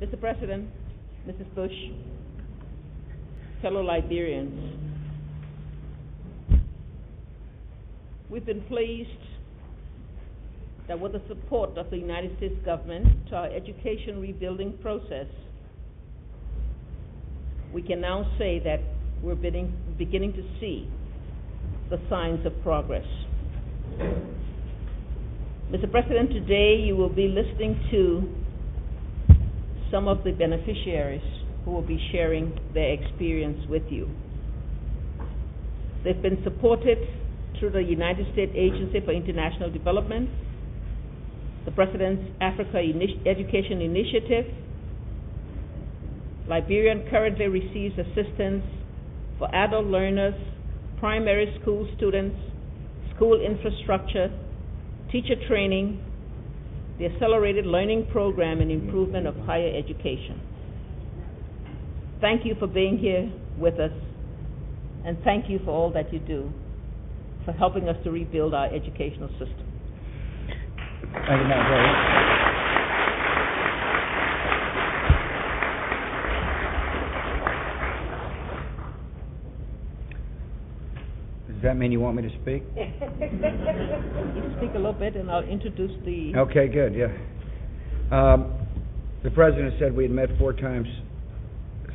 Mr. President, Mrs. Bush, fellow Liberians, we've been pleased that with the support of the United States government to our education rebuilding process, we can now say that we're beginning to see the signs of progress. Mr. President, today you will be listening to some of the beneficiaries who will be sharing their experience with you. They've been supported through the United States Agency for International Development, the President's Africa Education Initiative. Liberia currently receives assistance for adult learners, primary school students, school infrastructure, teacher training, the Accelerated Learning Program, and improvement of higher education. Thank you for being here with us, and thank you for all that you do for helping us to rebuild our educational system. Thank you, Madam President. Does that mean you want me to speak? You speak a little bit, and I'll introduce the... Okay, good, yeah. The President said we had met 4 times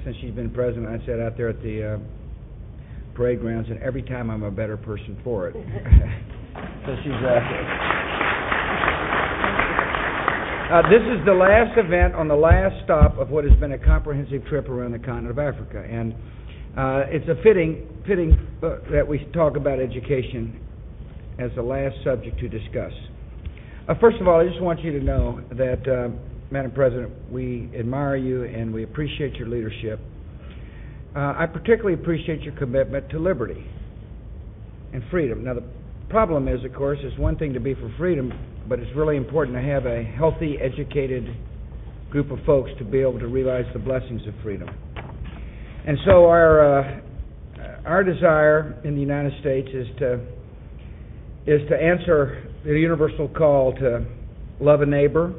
since she's been President. I sat out there at the parade grounds, and every time I'm a better person for it. So she's... this is the last event on the last stop of what has been a comprehensive trip around the continent of Africa, and it's a fitting that we talk about education as the last subject to discuss. First of all, I just want you to know that, Madam President, we admire you and we appreciate your leadership. I particularly appreciate your commitment to liberty and freedom. Now, the problem is, of course, it's one thing to be for freedom, but it's really important to have a healthy, educated group of folks to be able to realize the blessings of freedom. And so our desire in the United States is to answer the universal call to love a neighbor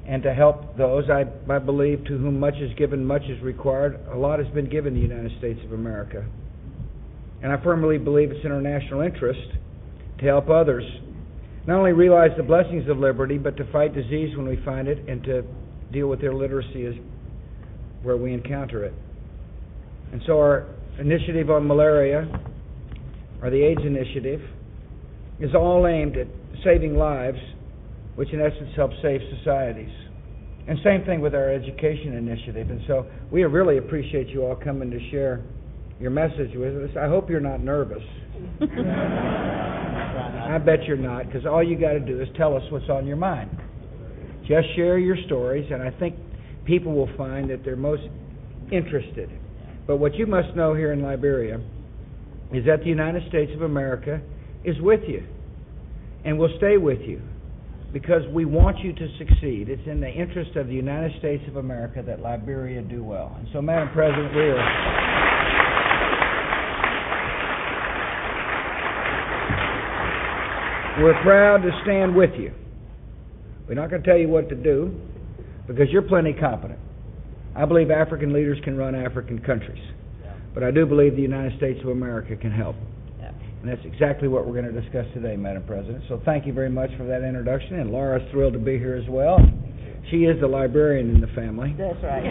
and to help those, I believe, to whom much is given, much is required. A lot has been given the United States of America. And I firmly believe it's in our national interest to help others not only realize the blessings of liberty, but to fight disease when we find it and to deal with illiteracy where we encounter it. And so our initiative on malaria, or the AIDS initiative, is all aimed at saving lives, which in essence helps save societies. And same thing with our education initiative. And so we really appreciate you all coming to share your message with us. I hope you're not nervous. I bet you're not, because all you got to do is tell us what's on your mind. Just share your stories, and I think people will find that they're most interested. But what you must know here in Liberia is that the United States of America is with you and will stay with you because we want you to succeed. It's in the interest of the United States of America that Liberia do well. And so, Madam President, we're proud to stand with you. We're not going to tell you what to do because you're plenty competent. I believe African leaders can run African countries, but I do believe the United States of America can help. And that's exactly what we're going to discuss today, Madam President. So thank you very much for that introduction, and Laura's thrilled to be here as well. She is the librarian in the family. That's right.